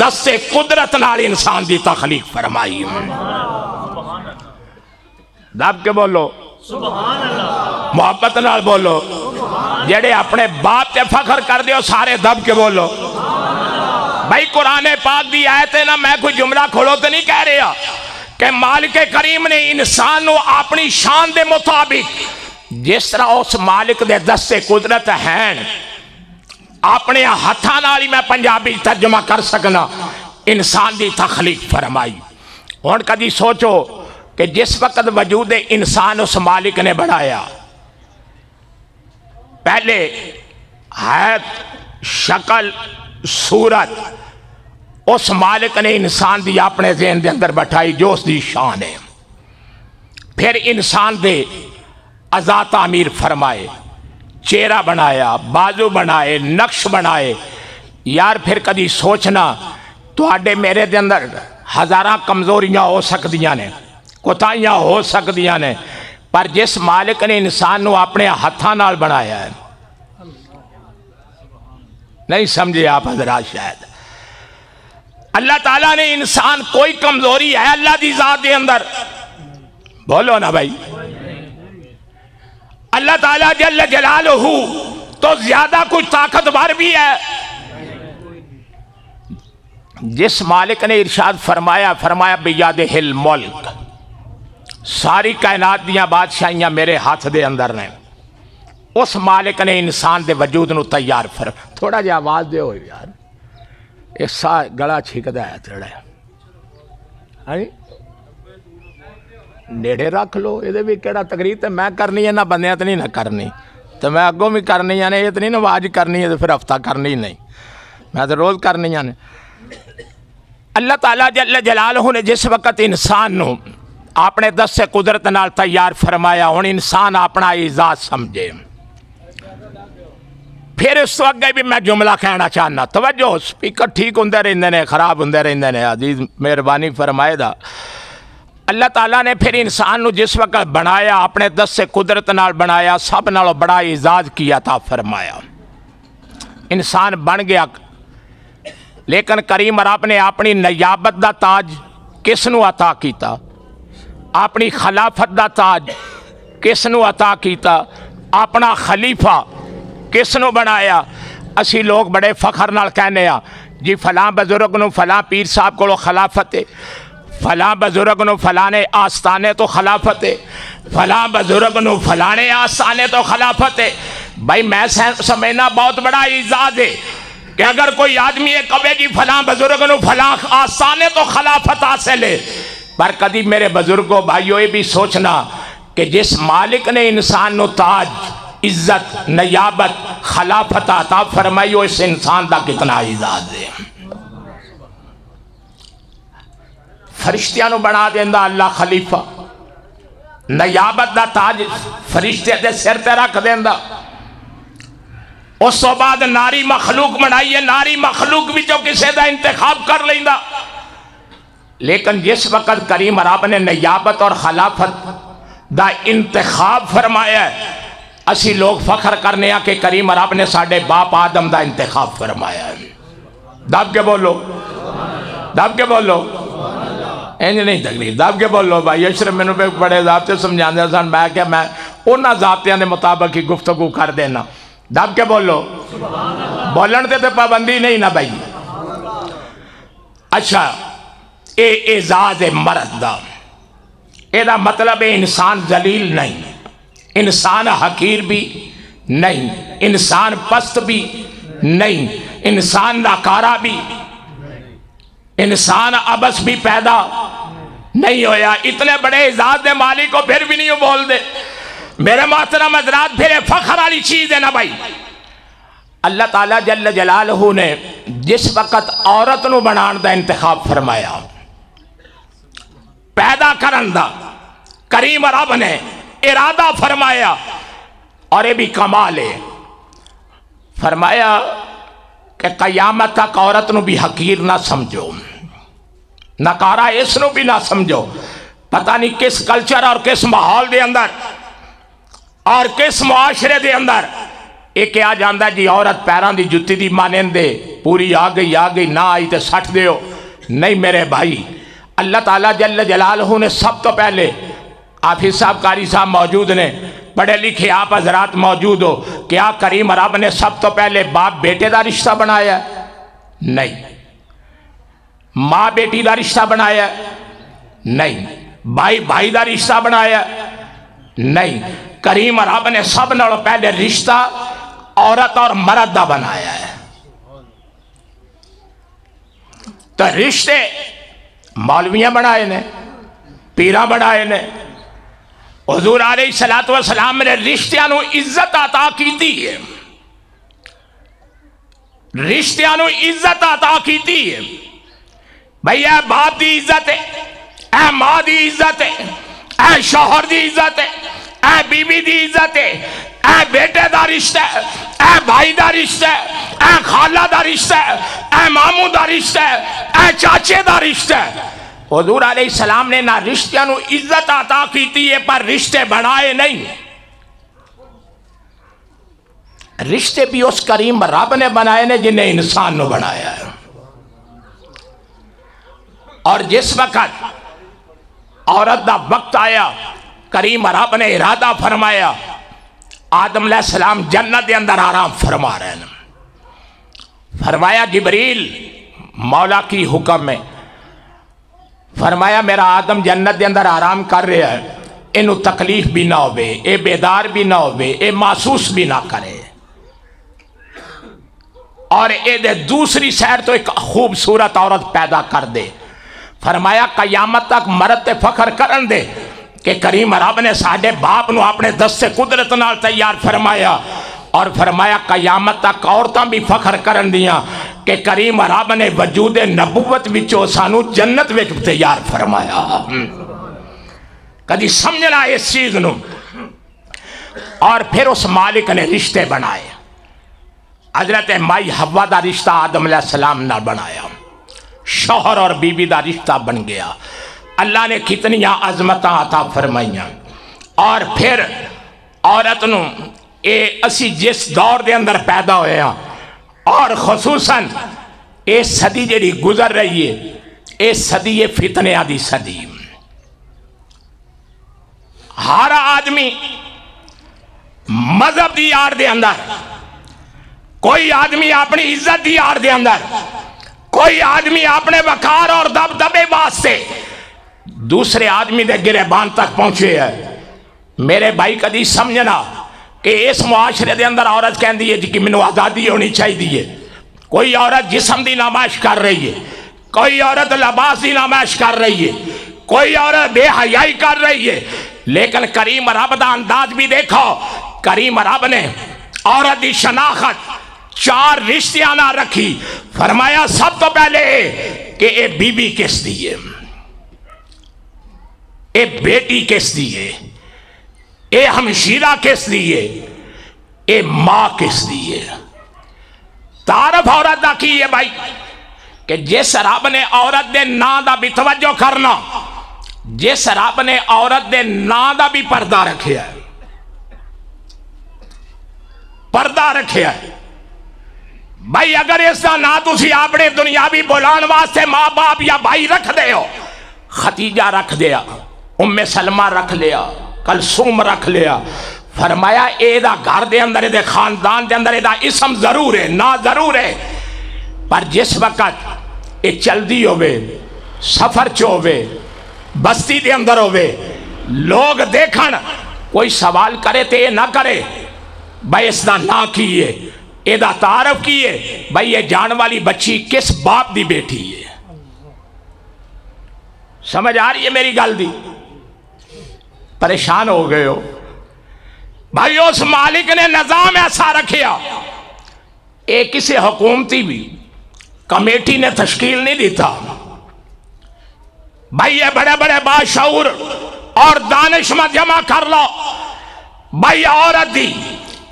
دست قدرت نال انسان دی تخلیق فرمائی. دب کے بولو سبحان اللہ. محبت نال بولو. جڑے اپنے باپ تے فخر کر دیو سارے دب کے بولو. بھائی قرآن پاک دی آیت ہے نا، میں کوئی جملہ کھولو تو نہیں کہہ رہا کہ مالک کریم نے انسان نو اپنی شان دے مطابق جس طرح اس مالک دے دست قدرت ہیں اپنے ہتھاں نال ہی میں پنجابی ترجمہ کر سکنا انسان دی تخلیق فرمائی. ہن کدی سوچو کہ جس وقت وجود انسان اس مالک نے بڑھایا، پہلے حیت شکل صورت اس مالک نے انسان دی اپنے ذہن دے اندر بٹھائی جو اس دی شان ہے. پھر انسان دے اعضاء تعمیر فرمائے، چہرہ بنایا، بازو بنائے، نقش بنائے. یار پھر کدی سوچنا تو آڈے میرے دے اندر ہزاراں کمزوریاں ہو سکدیاں نے، کوتاہیاں ہو سکدیاں نے، پر جس مالک نے انسان نو اپنے ہتھاں نال بنایا ہے، نہیں سمجھے آپ حضرات شاید، اللہ تعالیٰ نے انسان کوئی کمزوری ہے اللہ دی ذات دے اندر؟ بولو نا بھائی. اللہ تعالیٰ جل جلالہ تو زیادہ کچھ طاقتور بھی ہے. جس مالک نے ارشاد فرمایا بیادہ الملک، ساری کائنات دیاں بادشاہیاں میرے ہاتھ دے اندر نے، اس مالک نے انسان دے وجود نو تیار تھوڑا جا آواز دے ہو یار، ایک سا گلا چھکدا ہے تھوڑا نیڑے رکھ لو. یہ بھی کہڑا تقریر تے میں کرنی ہے نہ بندیاں تے نہیں نہ کرنی، تو میں اگوں بھی کرنی ہے، یہ تو نہیں نا آج کرنی ہے تو پھر ہفتہ کرنی نہیں، میں تو روز کرنی ہے. اللہ تعالیٰ جل جلالہ نے جس وقت انسان نو اپنے دست قدرت نال تیار فرمایا، ہن انسان اپنا اعزاز سمجھے. پھر اس وقت بھی میں جملہ کہنا چاہنا، توجہ، سپیکر ٹھیک ہوندے رہندے نے، خراب ہوندے رہندے نے، عزیز مہربانی فرمائے دا. اللہ تعالیٰ نے پھر انسان نو جس وقت بنایا اپنے دست قدرت نال بنایا، سب نالوں بڑا اعزاز کیا تھا فرمایا. انسان بن گیا، لیکن کریم رب نے اپنی نیابت دا تاج کس نو عطا کیتا؟ اپنی خلافت دا تاج کس نو عطا کیتا؟ اپنا خلیفہ کس نو بنایا؟ اسی لوگ بڑے فخر نال کہنے ہاں جی فلاں بزرگ نو فلاں پیر صاحب کو خلافت ہے، فلاں بزرگ نو فلانے آستانے تو خلافت ہے، فلاں بزرگ نو فلانے آستانے تو خلافت ہے. بھائی میں سمجھنا بہت بڑا اعزاز ہے کہ اگر کوئی آدمی ہے کہے جی فلاں بزرگ نو فلاں آستانے تو خلافت حاصل ہے، پر کدی میرے بزرگوں بھائیوں یہ بھی سوچنا کہ جس مالک نے انسان نو تاج عزت نیابت خلافت عطا فرمائی اس انسان دا کتنا اعزاز ہے. فرشتیاں نو بنا دیندا اللہ خلیفہ، نیابت دا تاج فرشتے دے سر تے رکھ دیندا. اس تو بعد ناری مخلوق بنائیے، ناری مخلوق بھی جو کسی دا انتخاب کر لیندا. لیکن جس وقت کریم رب نے نیابت اور خلافت دا انتخاب فرمایا ہے، اسی لوگ فخر کرنے ہیں کہ کریم رب نے ساڑھے باپ آدم دا انتخاب فرمایا ہے. دب کے بولو، دب کے بولو، اینج نہیں تقریر، دب کے بولو. بھائی اشرف میں نے بڑے ضابطے سمجھان دیا سن، میں کہ میں انہاں ضابطیاں دے مطابق ہی گفتگو کر دینا. دب کے بولو، بولن تے پابندی نہیں نا بھائی. اچھا، اے اعزاز مرد دا، اے دا مطلب ہے انسان ذلیل نہیں، انسان حقیر بھی نہیں، انسان پست بھی نہیں، انسان ناکارہ بھی، انسان عبث بھی پیدا نہیں ہویا. اتنے بڑے اعزاز دے مالک کو پھر بھی نہیں بول دے. میرے محترم حضرات، پھر فخر والی چیز ہے نا بھائی. اللہ تعالیٰ جل جلالہ نے جس وقت عورت نو بنان دا انتخاب فرمایا، پیدا کرن دا کریم رب نے ارادہ فرمایا، اور یہ بھی کمال ہے، فرمایا کہ قیامت تک عورت نو بھی حقیر نہ سمجھو، نکارہ اس نو بھی نہ سمجھو. پتہ نہیں کس کلچر اور کس ماحول دے اندر اور کس معاشرے دے اندر یہ کیا جاندہ جی عورت پیران دی جتی دی مانندے پوری آ گئی نہ آئی تے سٹ دیو. نہیں میرے بھائی، اللہ تعالیٰ جل جلالہ نے سب تو پہلے، حافظ صاحب قاری صاحب موجود نے، پڑھے لکھے آپ حضرات موجود ہو، کیا کریم رب نے سب تو پہلے باپ بیٹے دا رشتہ بنایا ہے؟ نہیں. ماں بیٹی دا رشتہ بنایا ہے؟ نہیں. بھائی بھائی دا رشتہ بنایا ہے؟ نہیں. کریم رب نے سب نال پہلے رشتہ عورت اور مرد دا بنایا ہے. تو رشتے مولویاں بنائے نے، پیرہ بنائے نے. حضور علیہ السلام نے رشتیاں نو عزت عطا کی دی ہے. رشتیاں نو عزت عطا کی دی ہے. بھئی اے باپ دی عزت ہے، اے ماں دی عزت ہے، اے شوہر دی عزت ہے، اے بی بی دی عزت ہے، اے بیٹے دا رشتہ ہے، اے بھائی دا رشتہ ہے، اے خالہ دا رشتہ ہے، اے ماموں دا رشتہ ہے، اے چاچے دا رشتہ ہے. حضور علیہ السلام نے نہ رشتیاں نو عزت عطا کیتی ہے پر رشتے بنائے نہیں. رشتے بھی اس کریم رب نے بنائے نے جنہیں انسان نو بنایا ہے. اور جس وقت عورت دا وقت آیا، کریم رب نے ارادہ فرمایا، آدم علیہ السلام جنت دے اندر آرام فرما رہے ہیں. فرمایا جبریل مولا کی حکم میں، فرمایا میرا آدم جنت دے اندر آرام کر رہا ہے، انہوں تکلیف بھی نہ ہوئے، اے بیدار بھی نہ ہوئے، اے محسوس بھی نہ کرے. اور اے دے دوسری سیر تو ایک خوبصورت عورت پیدا کر دے. فرمایا قیامت تک مرد تے فخر کرن دے کہ کریم رب نے ساڑھے باپ نو اپنے دست قدرت نال تیار فرمایا. اور فرمایا قیامت تک عورتاں بھی فخر کرن دیاں کہ کریم رب نے وجود نبوت وچوں سانو جنت وچ تیار فرمایا. کدی سمجھنا اس چیز نو. اور پھر اس مالک نے رشتے بنائے. حضرت مائی حوا دا رشتہ آدم علیہ السلام نہ بنایا، شوہر اور بیوی دا رشتہ بن گیا. اللہ نے کتنی عظمتاں عطا فرمائیاں. اور پھر عورت نو اے اسی جس دور دے اندر پیدا ہوئے ہیں، اور خصوصاً اے صدی جڑی گزر رہی ہے، اے صدی یہ فتنے دی صدی. ہر آدمی مذہب دی آڑ دے اندر، کوئی آدمی اپنی عزت دی آڑ دے اندر، کوئی آدمی اپنے وقار اور دبدبے واسطے دوسرے آدمی دے گریبان تک پہنچے ہے. میرے بھائی کدی سمجھنا کہ اس معاشرے دے اندر عورت کہندی ہے جی کہ منو آزادی ہونی چاہیے. کوئی عورت جسم دی نمائش کر رہی ہے، کوئی عورت لباس دی نمائش کر رہی ہے، کوئی عورت بے حیائی کر رہی ہے. لیکن کریم رب دا انداز بھی دیکھو. کریم رب نے عورت دی شناخت 4 رشتیاں نہ رکھی. فرمایا سب تو پہلے کہ اے بی بی کس دی ہے، اے بیٹی کس دی ہے، اے ہمشیرہ کس دی ہے، اے ماں کس دی ہے. تعارف عورت دا کی ہے بھائی کہ جس رب نے عورت دے نا دا بھی توجہ کرنا، جس رب نے عورت دے نا دا بھی پردہ رکھے ہے، پردہ رکھے ہے. بھائی اگر اس دا نا تسی اپنے دنیاوی بولان واسطے ماں باپ یا بھائی رکھ دے ہو، خدیجہ رکھ دیا، ام سلمہ رکھ لیا، کلثوم رکھ لیا. فرمایا اے دا گھر دے اندر، اے دے خاندان دے اندر اے دا اسم ضرور ہے، نا ضرور ہے، پر جس وقت اے چل دی ہوئے، سفر چو ہوئے، بستی دے اندر ہوئے، لوگ دیکھن کوئی سوال کرے تے نہ کرے بھائی اس دا نا کیے، اے دا تعارف کیے، بھائی یہ جان والی بچی کس باپ دی بیٹی ہے. سمجھ آ رہی ہے میری گل دی؟ پریشان ہو گئے ہو بھائی. اس مالک نے نظام ایسا رکھیا، ایک کسی حکومتی بھی کمیٹی نے تشکیل نہیں دیتا. بھائی یہ بڑے بڑے باشعور اور دانشمند جمع کر لو، بھائی عورت دی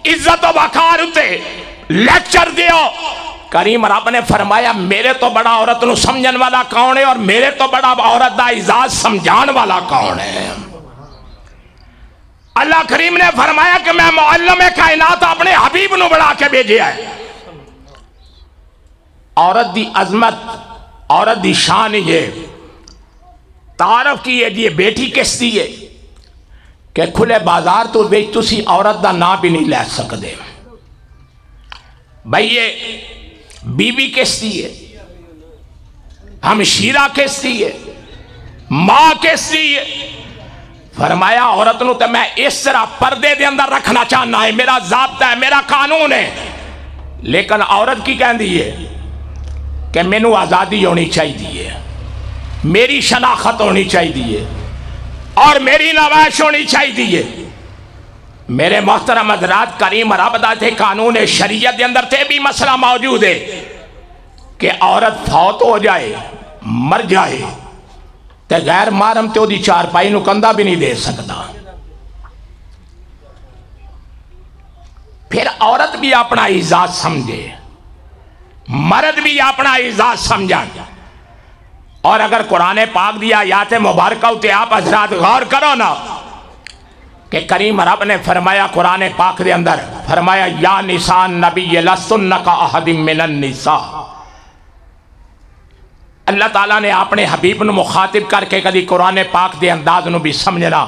عزت و وقار تے لیکچر دیو. کریم رب نے فرمایا میرے تو بڑا عورت نو سمجھن والا کون ہے، اور میرے تو بڑا عورت دا اعزاز سمجھان والا کون ہے. اللہ کریم نے فرمایا کہ میں معلم کائنات اپنے حبیب نو بڑھا کے بھیجیا ہے. عورت دی عظمت، عورت دی شان یہ تعارف کی ہے. یہ بیٹی کس دی ہے کہ کھلے بازار تو بیچ تسی عورت دا نام بھی نہیں لے سکتے. بھئی یہ بی بی کس دی ہے، ہمشیرہ کس دی ہے، ماں کس دی ہے. فرمایا عورت نو تے میں اس طرح پردے دے اندر رکھنا چاہنا ہے، میرا ضابطہ ہے، میرا قانون ہے. لیکن عورت کی کہہ دی ہے کہ مینوں آزادی ہونی چاہیے، میری شناخت ہونی چاہیے اور میری نمائش ہونی چاہیے. میرے محترم حضرات، کریم رب دا تے قانون شریعت دے اندر تے بھی مسئلہ موجود ہے کہ عورت فوت ہو جائے، مر جائے تے غیر محرم تے دی چارپائی نو کندھا بھی نہیں دے سکتا. پھر عورت بھی اپنا اعزاز سمجھے، مرد بھی اپنا اعزاز سمجھا. اور اگر قرآن پاک دیا آیات مبارکہ ہوتے آپ حضرات غور کرو نا کہ کریم رب نے فرمایا قرآن پاک دے اندر فرمایا یا نساء النبی لستن کاحد من النساء. اللہ تعالیٰ نے اپنے حبیب نو مخاطب کر کے کدی قرآن پاک دے انداز نو بھی سمجھنا.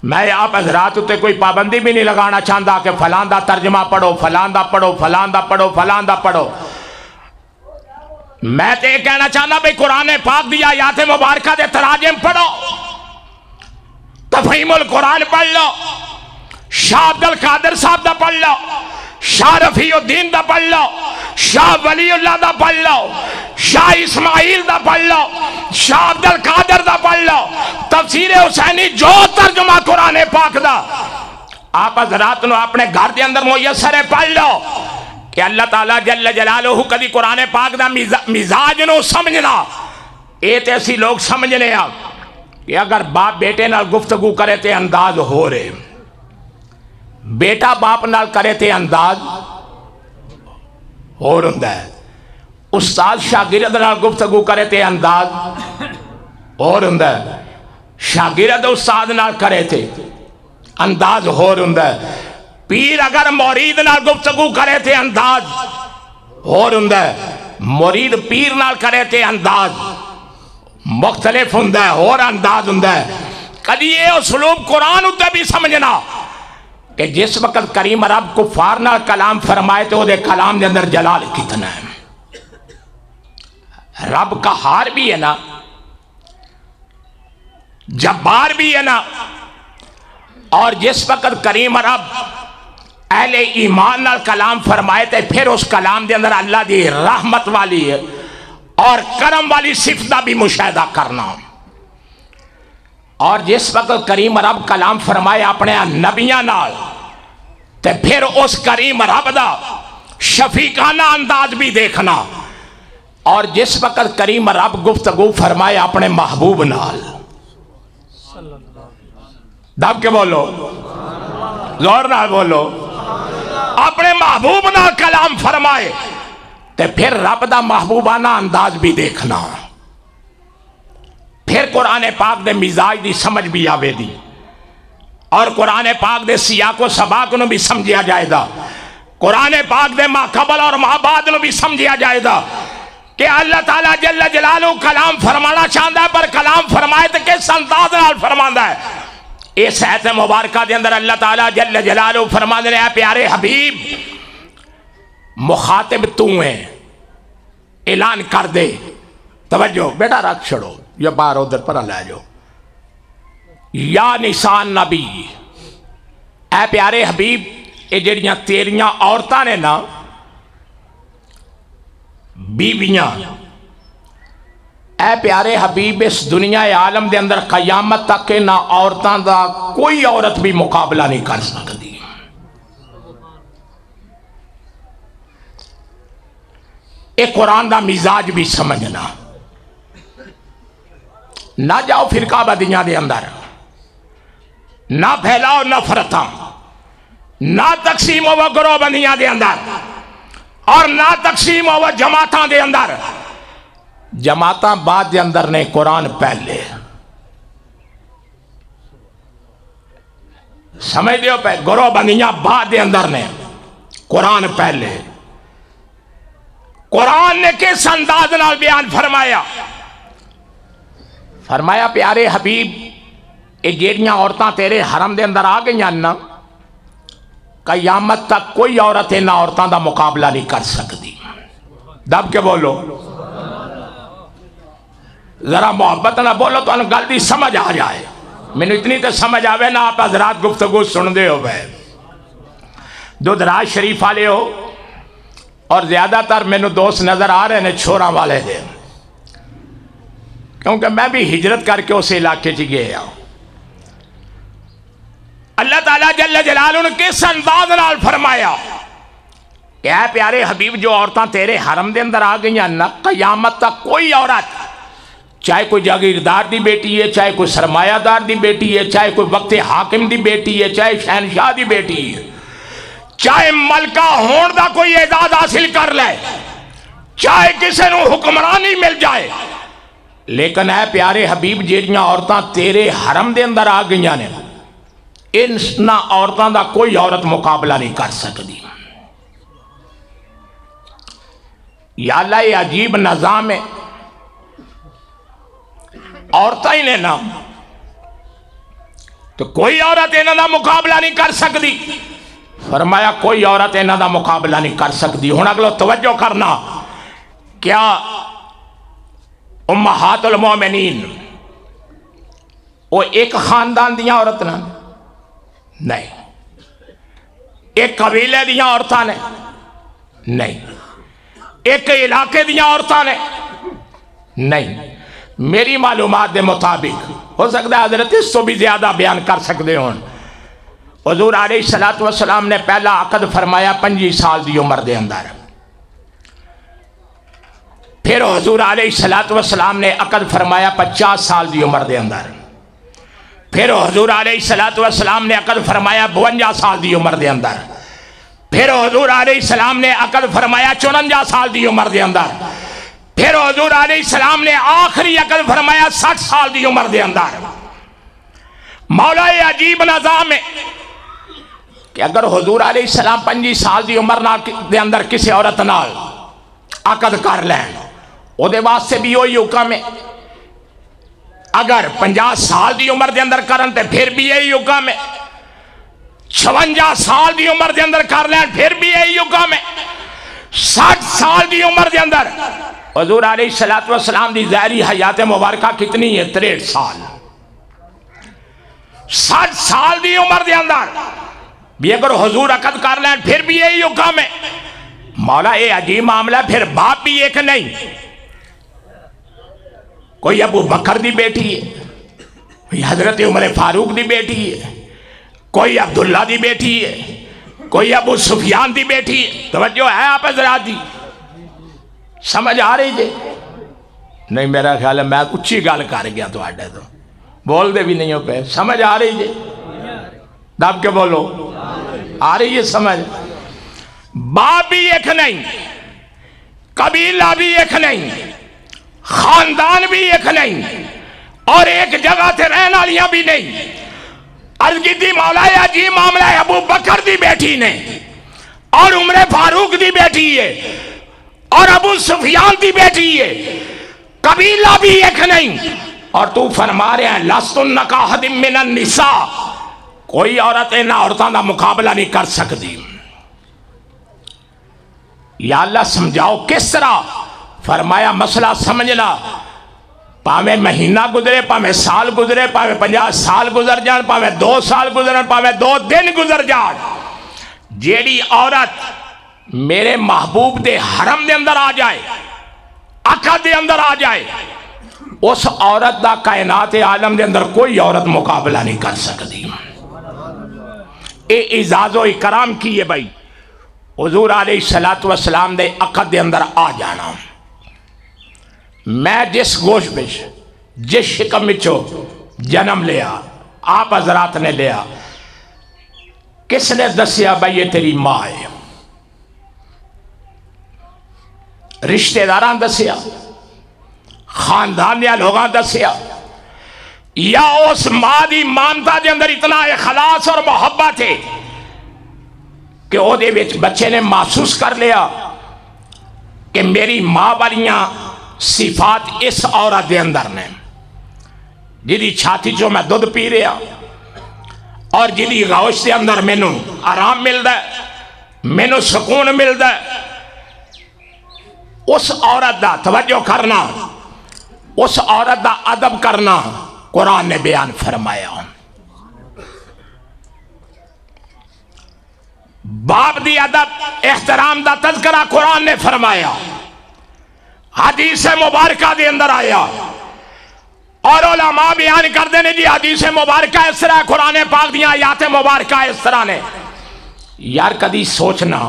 میں آپ حضرات تے کوئی پابندی بھی نہیں لگانا چاہتا کہ فلان دا ترجمہ پڑھو، فلان دا پڑھو، فلان دا پڑھو، فلان دا پڑھو. میں تے کہنا چاہنا بھئی قرآن پاک دیا آیات مبارکہ دے تراجم پڑھو، تفہیم القرآن پڑھ لو، شاہ عبد القادر صاحب دا پڑھ لو، شاہ رفیع الدین دا پڑھ لو، شاہ ولی اللہ دا پڑھ لو، شاہ اسماعیل دا پڑھ لو، شاہ عبد القادر دا پڑھ لو، تفسیر حسینی جو ترجمہ قرآن پاک دا آپ حضرات نو اپنے گھر دے اندر میسر پڑھ لو کہ اللہ تعالیٰ جل جلالہ کدی قرآن پاک دا مزاج نو سمجھنا. اے تے اسی لوگ سمجھنے آ کہ اگر باپ بیٹے نال گفتگو کرے تے انداز ہو رہے، بیٹا باپ نال کرے تے انداز ہو رہا ہے، استاد شاگرد نال گفتگو کرے تے انداز ہو رہا ہے، شاگرد استاد نال کرے تے انداز ہو رہا ہے، پیر اگر مرید نال گفتگو کرے تے انداز ہو رہا ہے، مرید پیر نال کرے تے انداز مختلف ہوندہ ہے، اور انداز ہوندہ ہے. کدی یہ اسلوب قرآن ہوتا بھی سمجھنا کہ جس وقت کریم رب کفار نال کلام فرمائے تو دے کلام دے اندر جلال کتنا ہے، رب قہار بھی ہے نا، جبار بھی ہے نا. اور جس وقت کریم رب اہل ایمان نال کلام فرمائے تے پھر اس کلام دے اندر اللہ دی رحمت والی ہے اور کرم والی صفت دا بھی مشاہدہ کرنا. اور جس وقت کریم رب کلام فرمائے اپنے نبیاں نال تے پھر اس کریم رب دا شفیقانہ انداز بھی دیکھنا. اور جس وقت کریم رب گفتگو فرمائے اپنے محبوب نال، دب کے بولو، زور نال بولو، اپنے محبوب نال کلام فرمائے تے پھر رب دا محبوبانہ انداز بھی دیکھنا. پھر قرآن پاک دے مزاج دی سمجھ بھی آوے دی اور قرآن پاک دے سیاق و سباق نو بھی سمجھیا جائے دا، قرآن پاک دے ما قبل اور ما بعد نو بھی سمجھیا جائے دا کہ اللہ تعالیٰ جل جلالہ کلام فرمانا چاہتا ہے پر کلام فرمائے تے کس انداز نال فرماندا ہے. اس آیت مبارکہ دے اندر اللہ تعالیٰ جل جلالہ فرماندے ہیں پیارے حبیب مخاطب تو ہیں، اعلان کر دے. توجہ بیٹا رکھ چھڑو یا باہر ادھر پر لے جاؤ. یا نساء نبی، اے پیارے حبیب یہ جڑیاں تیریاں عورتاں نے نا، بیویاں، اے پیارے حبیب اس دنیا عالم دے اندر قیامت تک کے نہ عورتاں دا کوئی عورت بھی مقابلہ نہیں کر سکتی. ایک قرآن دا مزاج بھی سمجھنا. نہ جاؤ فرقہ بدیاں دے اندر، نہ پھیلاؤ نفرتاں، نہ تقسیم و گروہ بندیاں دے اندر اور نہ تقسیم و جماعتاں دے اندر. جماعتاں بعد دے اندر نے، قرآن پہلے. سمجھ دیو پہ گروہ بندیاں بعد دے اندر نے، قرآن پہلے۔ قرآن نے کس انداز نال بیان فرمایا؟ فرمایا پیارے حبیب اے جیڑیاں عورتاں تیرے حرم دے اندر آ گئیاں نا، قیامت تک کوئی عورت انہاں عورتاں دا مقابلہ نہیں کر سکتی۔ دب کے بولو، ذرا محبت نہ بولو تو ان گل دی سمجھ آ جائے۔ میں نے اتنی تو سمجھ آوے نا، آپ حضرات گفتگو سن دے ہو بے دودراج شریف والے ہو، اور زیادہ تر میں نے دوست نظر آ رہے ہیں چھوڑا والے دے، کیونکہ میں بھی ہجرت کر کے اسے علاقے چ گیا ہوں۔ اللہ تعالیٰ جل جلالہ نے کس انداز نال فرمایا کہ اے پیارے حبیب جو عورتاں تیرے حرم دے اندر آ گئی ہیں نا، قیامت تک کوئی عورت، چاہے کوئی جاگیردار دی بیٹی ہے، چاہے کوئی سرمایہ دار دی بیٹی ہے، چاہے کوئی وقت حاکم دی بیٹی ہے، چاہے شہنشاہ دی بیٹی ہے، چاہے ملکہ ہون دا کوئی اعزاز حاصل کر لے، چاہے کسی نو حکمرانی مل جائے، لیکن اے پیارے حبیب جیڑیاں عورتاں تیرے حرم دے اندر آ گئیاں نے، ان عورتاں دا کوئی عورت مقابلہ نہیں کر سکتی۔ یا اللہ یہ عجیب نظام ہے، عورتیں ہی نے نا تو کوئی عورت انہاں دا مقابلہ نہیں کر سکتی۔ فرمایا کوئی عورت انہاں دا مقابلہ نہیں کر سکتی۔ ہن اگلو توجہ کرنا، کیا امہات المومنین وہ ایک خاندان دیاں عورت نا؟ نہیں۔ ایک قبیلے دیاں عورتاں نے؟ نہیں۔ ایک علاقے دیاں عورتاں نے؟ نہیں۔ میری معلومات دے مطابق، ہو سکتا ہے حضرت اس تو بھی زیادہ بیان کر سکتے ہوں، حضور علیہ السلام نے پہلا عقد فرمایا 25 سال دی عمر دے اندر، پھر حضور علیہ السلام نے عقد فرمایا 50 سال دی عمر دے اندر، پھر حضور علیہ السلام نے عقد فرمایا 52 سال دی عمر دے اندر، پھر حضور علیہ السلام نے عقد فرمایا 54 سال دی عمر دے اندر، پھر حضور علیہ السلام نے آخری عقد فرمایا 60 سال دی عمر دے اندر۔ مولا یہ عجیب نظام ہے کہ اگر حضور علیہ السلام 25 سال دی عمر دے اندر کسی عورت نال عقد کر لیں، او دے واسطے بھی وہی حکم ہے۔ اگر 50 سال دی عمر دے اندر کرن تے پھر بھی یہی حکم ہے، 56 سال دی عمر دے اندر کر لیں پھر بھی یہی حکم ہے، 60 سال دی عمر دے اندر حضور علیہ السلام دی ظاہری حیات مبارکہ کتنی ہے؟ 63 سال۔ 60 سال دی عمر دے اندر بھی اگر حضور عقد کر لیں پھر بھی یہی حکم ہے۔ مولا یہ عجیب معاملہ، پھر باپ بھی ایک نہیں، کوئی ابو بکر دی بیٹی ہے، کوئی حضرت عمر فاروق دی بیٹی ہے، کوئی عبداللہ دی بیٹی ہے، کوئی ابو سفیان دی بیٹی ہے۔ توجہ ہے آپ حضرات دی؟ سمجھ آ رہی جے؟ نہیں، میرا خیال ہے میں اچھی گل کر گیا تو آڈے تو بول دے بھی نہیں ہو پہ۔ سمجھ آ رہی جے؟ دب کے بولو، آ رہی ہے سمجھ؟ باپ بھی ایک نہیں، قبیلہ بھی ایک نہیں، خاندان بھی ایک نہیں، اور ایک جگہ تھے رہن والیاں بھی نہیں۔ عرض کی تھی مولا عجیب معاملہ ہے، ابو بکر دی بیٹی نے اور عمر فاروق دی بیٹی ہے اور ابو سفیان دی بیٹی ہے، قبیلہ بھی ایک نہیں، اور تو فرما رہے ہیں لَسْتُنَّ كَأَحَدٍ مِّنَ النِّسَاءِ، کوئی عورت انہاں عورتاں دا مقابلہ نہیں کر سکتی۔ یا اللہ سمجھاؤ کس طرح؟ فرمایا مسئلہ سمجھنا، پاویں مہینہ گزرے، پاویں سال گزرے، پاویں 50 سال گزر جان، پاویں 2 سال گزرن، پاویں 2 دن گزر جان، جیڑی عورت میرے محبوب دے حرم دے اندر آ جائے، عقد دے اندر آ جائے، اس عورت دا کائنات عالم دے اندر کوئی عورت مقابلہ نہیں کر سکتی۔ اے اعزاز و اکرام کی ہے بھائی، حضور علیہ السلام دے عقد دے اندر آ جانا۔ میں جس گوش بش جس شکم بچو جنم لیا، آپ حضرات نے لیا، کس نے دسیا بھائی یہ تیری ماں ہے؟ رشتہ داران دسیا، خاندان یا لوگاں دسیا، یا اس ماں دی مامتا دے اندر اتنا اخلاص اور محبت ہے کہ او دے وچ بچے نے محسوس کر لیا کہ میری ماں والیاں صفات اس عورت دے اندر نے، جدی چھاتی جو میں دودھ پی رہا اور جدی گوشت دے اندر مینوں آرام ملدا ہے، مینوں سکون ملدا ہے، اس عورت دا توجہ کرنا، اس عورت دا ادب کرنا قرآن نے بیان فرمایا۔ باپ دی ادب احترام دا تذکرہ قرآن نے فرمایا، حدیث مبارکہ دے اندر آیا، اور علماء بیان کر دینے جی حدیث مبارکہ اس طرح، قرآن پاک دیاں آیات مبارکہ اس طرح نے۔ یار کدی سوچنا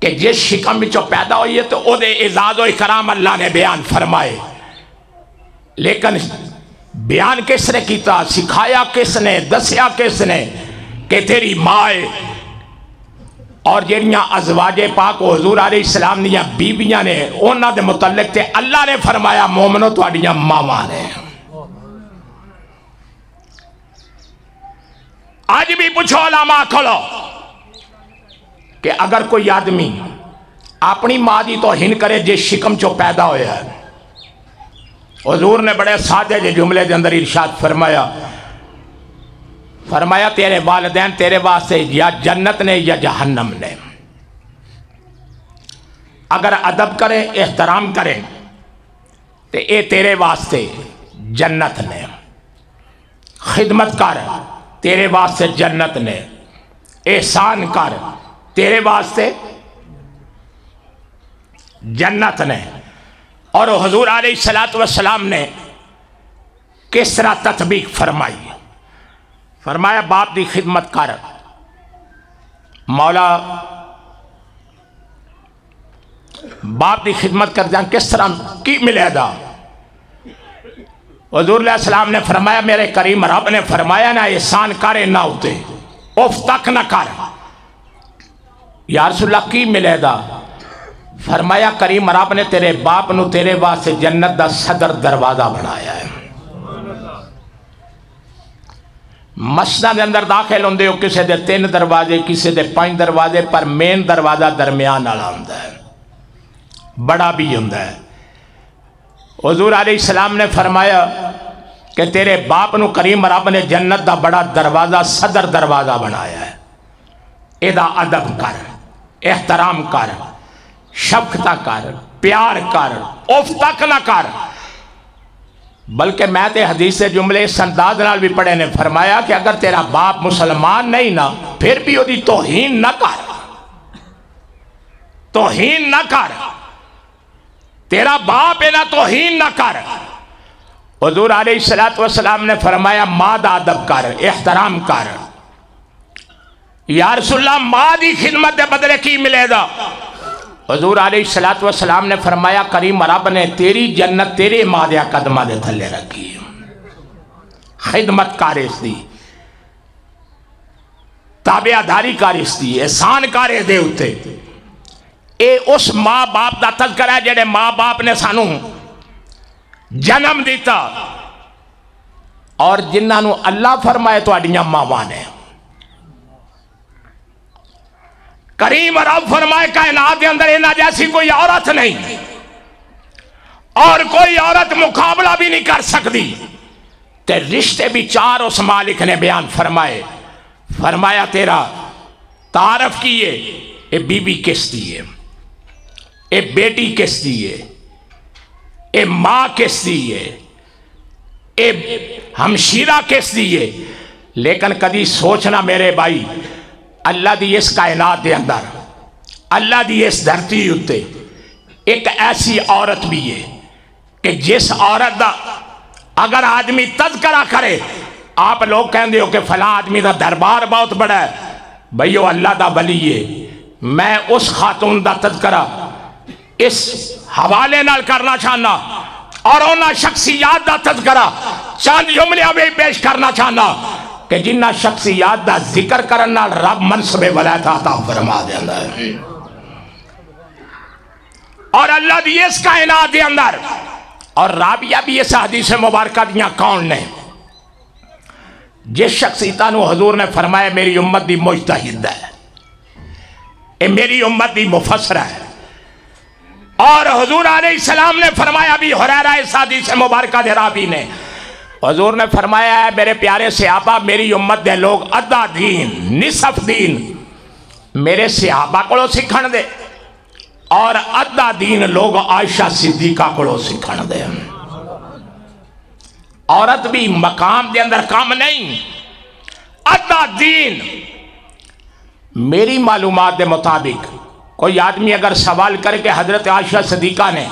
کہ جس شکم بچوں پیدا ہوئی ہے تو او دے اعزاز و اکرام اللہ نے بیان فرمائے، لیکن بیان کس نے کیتا، سکھایا کس نے، دسیا کس نے کہ تیری ماں اور جنیاں ازواج پاک و حضور علیہ السلام دیاں بیبیاں نے انہاں دے متعلق تے اللہ نے فرمایا مومنو تواڈیاں ماواں نے۔ آج بھی پوچھو علماء کھولو کہ اگر کوئی آدمی اپنی ماں دی توہین کرے جس شکم چو پیدا ہویا ہے، حضور نے بڑے سادے جے جملے دے اندر ارشاد فرمایا تیرے والدین تیرے واسطے یا جنت نے یا جہنم نے، اگر ادب کرے احترام کرے تو اے تیرے واسطے جنت نے، خدمت کر تیرے واسطے جنت نے، احسان کر تیرے واسطے جنت نے۔ اور حضور علیہ السلام نے کس طرح تطبیق فرمائی، فرمایا باپ دی خدمت کر، مولا باپ دی خدمت کر جان کس طرح کی ملے گا؟ حضور علیہ السلام نے فرمایا میرے کریم رب نے فرمایا نہ احسان کرے نہ ہوتے اف تک نہ کر۔ یا رسول اللہ کی ملے گا؟ فرمایا کریم رب نے تیرے باپ نو تیرے واسطے جنت دا صدر دروازہ بنایا ہے۔ مسجد دے اندر داخل ہوندے ہو کسے دے 3 دروازے کسے دے 5 دروازے، پر مین دروازہ درمیان والا ہوندا ہے، بڑا بھی ہوندا ہے۔ حضور علیہ السلام نے فرمایا کہ تیرے باپ نو کریم رب نے جنت دا بڑا دروازہ صدر دروازہ بنایا ہے، ادا ادب کر، احترام کر، شفقت کر، پیار کر، اف تک نہ کر۔ بلکہ میں تے حدیث سے جملے اس انداز نال بھی پڑھے نے، فرمایا کہ اگر تیرا باپ مسلمان نہیں نا پھر بھی وہ دی توہین نہ کر، توہین نہ کر، تیرا باپ ہے نا توہین نہ کر۔ حضور علیہ السلام نے فرمایا ماں دا ادب کر، احترام کر۔ یا رسول اللہ ماں دی خدمت دے بدلے کی ملے گا؟ حضور علیہ السلام نے فرمایا کریم رب نے تیری جنت تیرے ماں دیا قدمہ دے تھلے رکھی، خدمت کار اس دی، تابعہ داری کار اس دی، احسان کار اس دے ہوتے۔ اے اس ماں باپ دا تذکرہ ہے جڑے ماں باپ نے سانو جنم دیتا اور جنہاں نو اللہ فرمائے تو اڈیاں ماواں نے۔ کریم رب فرمائے کائنات کے اندر انہاں جیسی کوئی عورت نہیں اور کوئی عورت مقابلہ بھی نہیں کر سکتی۔ تے رشتے بھی 4 اس مالک نے بیان فرمائے، فرمایا تیرا تعارف کیے، اے بی بی کس دیئے، اے بیٹی کس دیئے، اے ماں کس دیئے، اے ہمشیرہ کس دیئے۔ لیکن کدی سوچنا میرے بھائی اللہ دی اس کائنات دے اندر، اللہ دی اس دھرتی ہوتے ایک ایسی عورت بھی ہے کہ جس عورت دا اگر آدمی تذکرہ کرے آپ لوگ کہندے ہو کہ فلاں آدمی دا دربار بہت بڑا ہے، بھئی وہ اللہ دا ولی ہے۔ میں اس خاتون دا تذکرہ اس حوالے نال کرنا چاہنا اور انہاں شخصیات دا تذکرہ چند جملے بھی پیش کرنا چاہنا کہ جنہ شخصیات دا ذکر کرنا رب منصب ولایت عطا فرما دینا ہے۔ اور اللہ دی اس کائنات دے اندر اور رابعہ بھی اس حدیث مبارکہ دیاں کون نے؟ جس شخصیتہ نو حضور نے فرمایا میری امت دی مجتہد ہے، اے میری امت دی مفسرہ ہے، اور حضور علیہ السلام نے فرمایا بھی ہریرہ اس حدیث مبارکہ دے راوی نے، حضور نے فرمایا ہے میرے پیارے صحابہ میری امت دے لوگ ادھا دین نصف دین میرے صحابہ کو سکھن دے، اور ادھا دین لوگ عائشہ صدیقہ کو سکھن دے۔ عورت بھی مقام دے اندر کام نہیں، ادھا دین۔ میری معلومات دے مطابق کوئی آدمی اگر سوال کر کے حضرت عائشہ صدیقہ نے،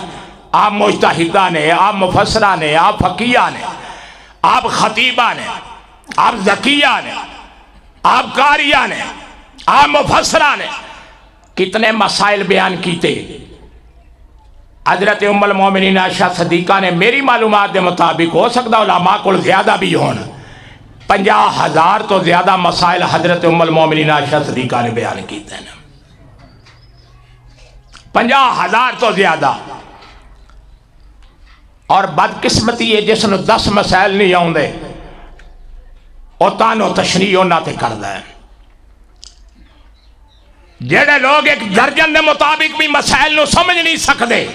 آپ مجتہدہ نے، آپ مفسرہ نے، آپ فقیہ نے، آپ خطیبہ نے، آپ زکیہ نے، آپ قاریہ نے، آپ مفسرہ نے کتنے مسائل بیان کیتے، حضرت ام المومنین عائشہ صدیقہ نے میری معلومات دے مطابق، ہو سکتا علماء کو زیادہ بھی ہون، 50,000 تو زیادہ مسائل حضرت ام المومنین عائشہ صدیقہ نے بیان کیتے ہیں، 50,000 تو زیادہ۔ اور بدقسمتی ہے جس نے 10 مسائل نہیں آؤں دے او تانو تشریح ہونا تے کر دیں، جڑے لوگ ایک درجن دے مطابق بھی مسائل نو سمجھ نہیں سکتے۔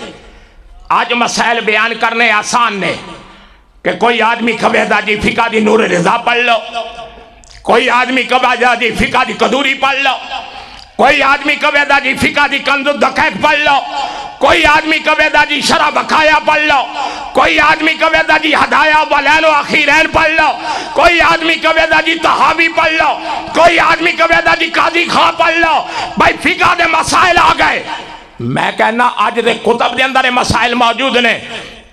آج مسائل بیان کرنے آسان نے کہ کوئی آدمی کہے دا جی فقہ دی نور رضا پڑھ لو، کوئی آدمی کہے دا جی فقہ دی قدوری پڑھ لو، کوئی آدمی کہے دا جی فقہ دی کنز الدقائق پڑھ لو، کوئی آدمی کہے دا جی شرح بقایا پڑھ لو، کوئی آدمی کہے دا جی ہدایہ والین و اخیرین پڑھ لو، کوئی آدمی کہے دا جی تحاوی پڑھ لو، کوئی آدمی کہے دا جی قاضی خواہ پڑھ لو۔ بھائی فقہ دے مسائل آ گئے، میں کہنا آج دے کتب دے اندر مسائل موجود نے،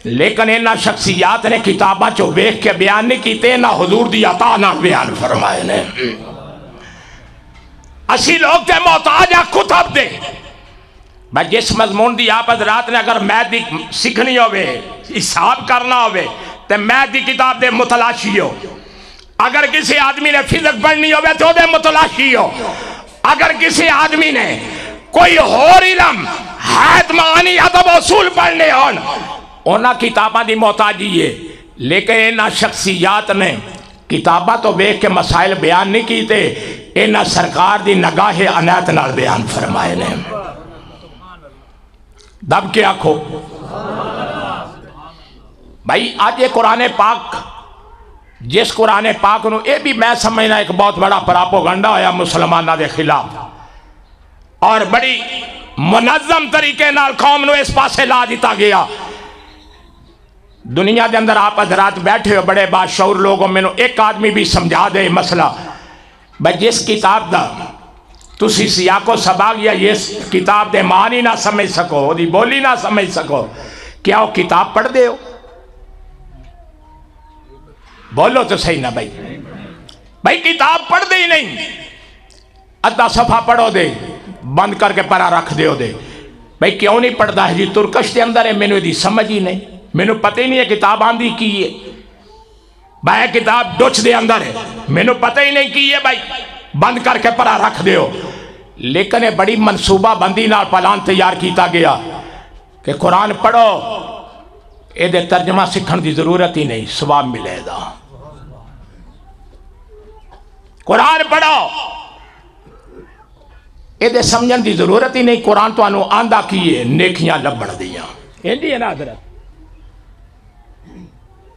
لیکن انہاں شخصیات نے کتاباں چو ویکھ کے بیان نہیں کیتے، نہ حضور دی عطا نہ بیان فرمائے نے۔ اسی لوگ تے محتاج ہیں کتب دے۔ بھائی جس مضمون دی آپ حضرات نے اگر میتھ دی سکھنی ہوئے، حساب کرنا ہوئے، تو میتھ دی کتاب دے متلاشی ہو۔ اگر کسی آدمی نے فزک پڑھنی ہوئے تو دے متلاشی ہو۔ اگر کسی آدمی نے کوئی اور علم حید معانی ادب اصول پڑھنے ہون، انہاں کتاباں دی محتاجی ہے، لیکن انہاں شخصیات نے کتابہ تو بیک کے مسائل بیان نہیں کیتے، انہاں سرکار دی نگاہ عنایت نال بیان فرمائے نے۔ دب کے آنکھو بھائی آج یہ قرآن پاک، جس قرآن پاک نو اے بھی میں سمجھنا ایک بہت بڑا پراپوگنڈا ہویا مسلمانہ دے خلاف، اور بڑی منظم طریقے نال قوم نو اس پاسے لا دیتا گیا۔ دنیا دے اندر آپ حضرات بیٹھے ہو بڑے باشعور لوگوں میں نو ایک آدمی بھی سمجھا دے مسئلہ، بھائی جس کتاب دا تسی سیاق و سباق یا یہ کتاب دے معنی نہ سمجھ سکو، دی بولی نہ سمجھ سکو، کیا وہ کتاب پڑھ دے ہو؟ بولو تو صحیح نہ بھائی کتاب پڑھ دے ہی نہیں، ادھا صفحہ پڑھو دے بند کر کے پرا رکھ دے ہو دے۔ بھائی کیوں نہیں پڑھتا ہے جی ترکش دے اندر ہے، میں نے دی سمجھ ہی نہیں، میں نے پتہ ہی نہیں ہے کتاب آندھی کی ہے، بھائی کتاب ڈوچ دے اندر ہے، میں نے پتہ ہی نہیں کی ہے، بھائی بند کر کے پرا رکھ دے ہو۔ لیکن بڑی منصوبہ بندی نال پلان تیار کیتا گیا کہ قرآن پڑھو، اے دے ترجمہ سکھن دی ضرورت ہی نہیں، ثواب ملے گا۔ قرآن پڑھو، اے دے سمجھن دی ضرورت ہی نہیں، قرآن تو انہوں آندھا کیے نیکیاں لبڑ دیاں۔ یہ نا حضرت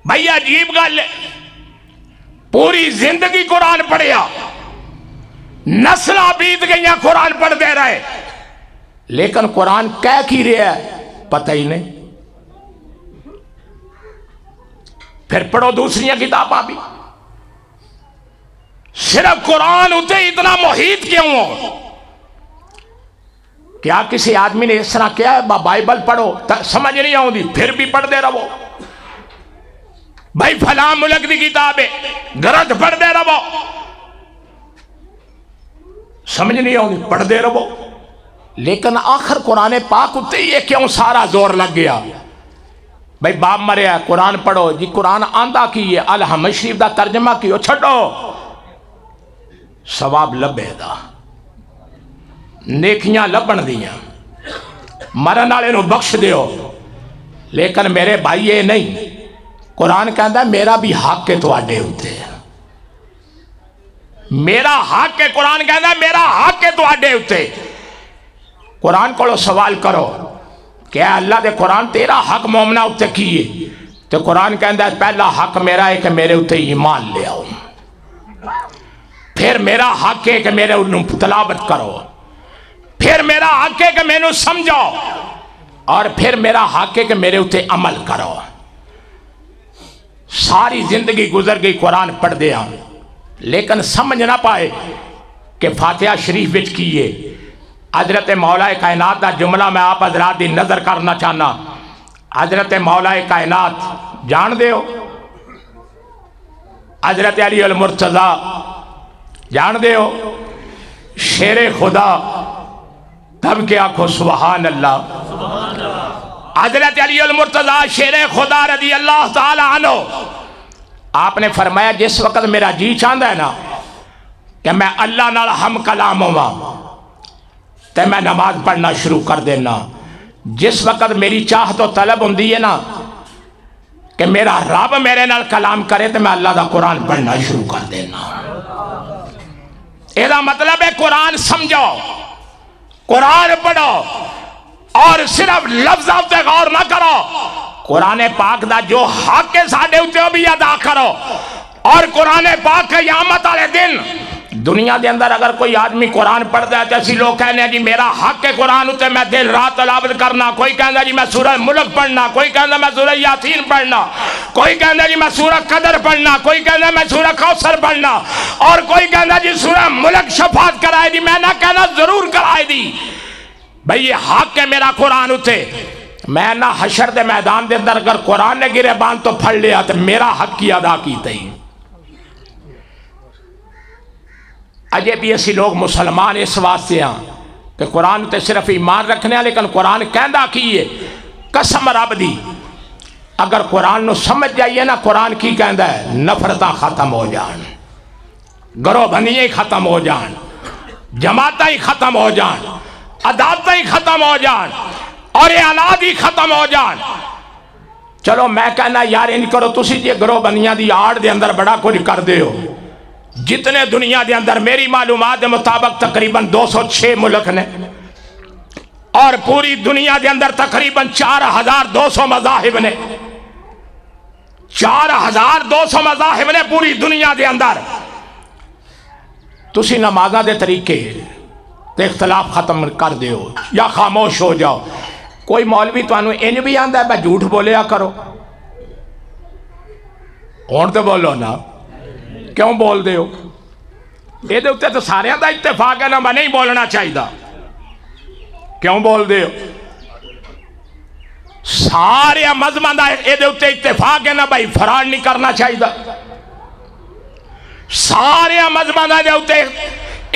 بھئی عجیب گل ہے، پوری زندگی قرآن پڑھیا، نسلہ بیت گئیاں قرآن پڑھ دے رہے، لیکن قرآن کہہ کی رہا ہے پتہ ہی نہیں۔ پھر پڑھو دوسریاں کتاباں بھی، صرف قرآن ہوتے اتنا محیط کیوں ہو؟ کیا کسی آدمی نے اس طرح کیا ہے بائبل پڑھو سمجھ نہیں آؤں دی پھر بھی پڑھ دے رہو، بھائی فلاں ملک دی کتاب ہے گرد پڑھ دے رہو، سمجھ نہیں آؤں دی پڑھ دے رہو، لیکن آخر قرآن پاک ہوتے ہی کیوں سارا زور لگ گیا؟ بھائی باپ مریا قرآن پڑھو جی، قرآن آندھا کی ہے الحمد شریف دا ترجمہ کیو چھڑو، ثواب لبے دا، نیکیاں لبن دیاں، مرن والے نو بخش دیو، لیکن میرے بھائی یہ نہیں، قرآن کہتا ہے میرا بھی حق ہے تواڈے اوتے، میرا حق ہے، قرآن کہتا ہے میرا حق ہے تواڈے اوتے۔ قرآن کو سوال کرو کہ اے اللہ دے قرآن تیرا حق مومنہ اوتے کی ہے، تو قرآن کہتا ہے پہلا حق میرا ہے کہ میرے اوتے ایمان لے آؤ، پھر میرا حق ہے کہ میرے انہوں تلاوت کرو، پھر میرا حق ہے کہ میں انہوں سمجھو، اور پھر میرا حق ہے کہ میرے اوتے عمل کرو۔ ساری زندگی گزر گئی قرآن پڑھ دیا، لیکن سمجھ نہ پائے کہ فاتحہ شریف وچ کیے۔ حضرت مولا کائنات دا جملہ میں آپ حضرات دی نظر کرنا چاہنا۔ حضرت مولا کائنات جان دے ہو، حضرت علی المرتضی جان دے ہو، شیر خدا، تب کہ آنکھو سبحان اللہ۔ حضرت علی المرتضی شیر خدا رضی اللہ تعالی عنہ، آپ نے فرمایا جس وقت میرا جی چاہتا ہے نا کہ میں اللہ نال ہم کلام ہوا تو میں نماز پڑھنا شروع کر دینا۔ جس وقت میری چاہت و طلب ہوندی ہے نا کہ میرا رب میرے نال کلام کرے تو میں اللہ دا قرآن پڑھنا شروع کر دینا۔ یہ مطلب ہے قرآن سمجھو، قرآن پڑھو، اور صرف لفظوں تے غور نہ کرو، قرآن پاک دا جو حق ہے ساڈے اوتے وہ بھی ادا کرو۔ اور قرآن پاک قیامت والے دن دنیا دے اندر اگر کوئی آدمی قرآن پڑھتا ہے تو اسی لوگ کہنے ہیں جی میرا حق ہے قرآن اوتے میں دن رات تلاوت کرنا، کوئی کہنا جی میں سورہ ملک پڑھنا، کوئی کہنا میں سورہ یاسین پڑھنا، کوئی کہنا جی میں سورہ قدر پڑھنا، کوئی کہنا میں سورہ کوثر پڑھنا، اور کوئی کہنا جی سورہ ملک شفاعت کرائے دی۔ میں نہ کہنا ضرور کرائے دی، بھئی یہ حق ہے میرا قرآن ہوتے، میں نہ حشر دے میدان دے اندر اگر قرآن نے گرے بان تو پھڑ لیا تو میرا حق کی ادا کی تھی۔ اجے بھی اسی لوگ مسلمان اس واسطے ہیں کہ قرآن تے صرف ایمان رکھنے ہیں، لیکن قرآن کہندہ کیے قسم رب دی اگر قرآن نو سمجھ جائیے نا قرآن کی کہندہ ہے نفرتاں ختم ہو جان، گروہ بنیے ختم ہو جان، جماعتیں ہی ختم ہو جان، عدالتیں ہی ختم ہو جان، اور اعلاد ہی ختم ہو جان۔ چلو میں کہنا یار ان کرو تسی جی گروہ بنیاں دی آڑ دے اندر بڑا کچھ کر دے ہو۔ جتنے دنیا دے اندر میری معلومات دے مطابق تقریباً 206 ملک نے، اور پوری دنیا دے اندر تقریباً 4200 مذاہب نے، 4200 مذاہب نے پوری دنیا دے اندر۔ تسی نمازہ دے طریقے تے اختلاف ختم کر دے ہو یا خاموش ہو جاؤ۔ کوئی مولوی تو انہوں انج بھی آندہ ہے میں جھوٹ بولیا کرو، ہون تو بولو نا، کیوں بول دے ہو؟ یہ دے ہوتے تو سارے دا اتفاق ہے نا میں نہیں بولنا چاہیے، کیوں بول دے ہو؟ سارے مذہباں دا یہ دے ہوتے اتفاق ہے نا بھائی فرار نہیں کرنا چاہیے، سارے مذہباں دا دے ہوتے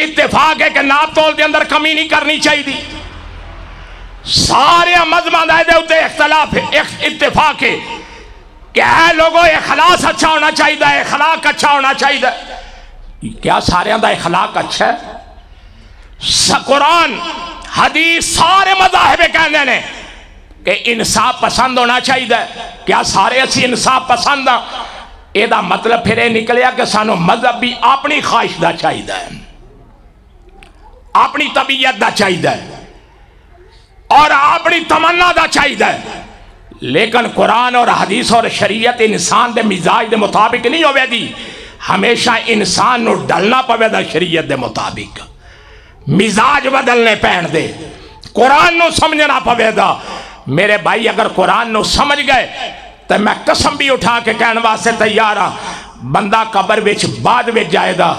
اتفاق ہے کہ ناپ تول دے اندر کمی نہیں کرنی چاہیے، سارے مذہباں دا دے ہوتے اختلاف اتفاق ہے کہ اے لوگوں اخلاص اچھا ہونا چاہیے، اخلاق اچھا ہونا چاہیے۔ کیا سارے دا اخلاق اچھا ہے؟ قرآن حدیث سارے مذاہب کہنے نے کہ انصاف پسند ہونا چاہیے۔ کیا سارے اسی انصاف پسند ہیں؟ یہ دا مطلب پھر یہ نکلیا کہ سانو مذہب بھی اپنی خواہش دا چاہیے، اپنی طبیعت دا چاہیے اور اپنی تمنا دا چاہیے، لیکن قرآن اور حدیث اور شریعت انسان دے مزاج دے مطابق نہیں ہوئے دی۔ ہمیشہ انسان نو ڈلنا پوے دا شریعت دے مطابق، مزاج بدلنے پہن دے، قرآن نو سمجھنا پوے دا۔ میرے بھائی اگر قرآن نو سمجھ گئے تو میں قسم بھی اٹھا کے کہنے واسطے تیار ہاں، بندہ قبر وچ بعد وچ جائے دا،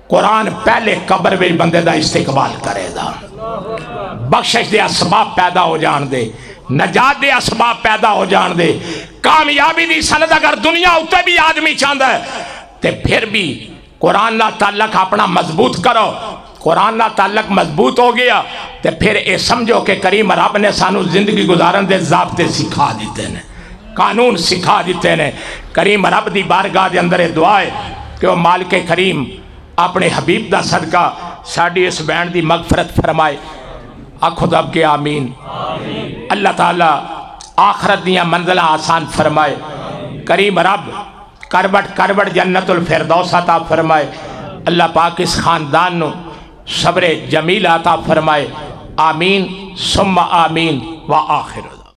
قرآن پہلے قبر وچ بندے دا استقبال کرے دا، بخشش دے اسباب پیدا ہو جان دے، نجات دے اسباب پیدا ہو جان دے، کامیابی دی سند اگر دنیا اتے بھی آدمی چاہتا ہے تے پھر بھی قرآن نہ تعلق اپنا مضبوط کرو۔ قرآن نہ تعلق مضبوط ہو گیا تے پھر اے سمجھو کہ کریم رب نے سانو زندگی گزارن دے ضابطے سکھا دیتے ہیں، قانون سکھا دیتے ہیں۔ کریم رب دی بارگاہ دے اندر دعا ہے کہ وہ مالک کریم اپنے حبیب دا صدقہ ساڑی اس بین دی مغفرت فرمائے۔ آنکھوں دب کے آمین۔ اللہ تعالیٰ آخرت دیاں منزلہ آسان فرمائے، کریم رب کربٹ کربٹ جنت الفردوس عطا فرمائے، اللہ پاک اس خاندان نو صبر جمیل عطا فرمائے، آمین ثم آمین و آخر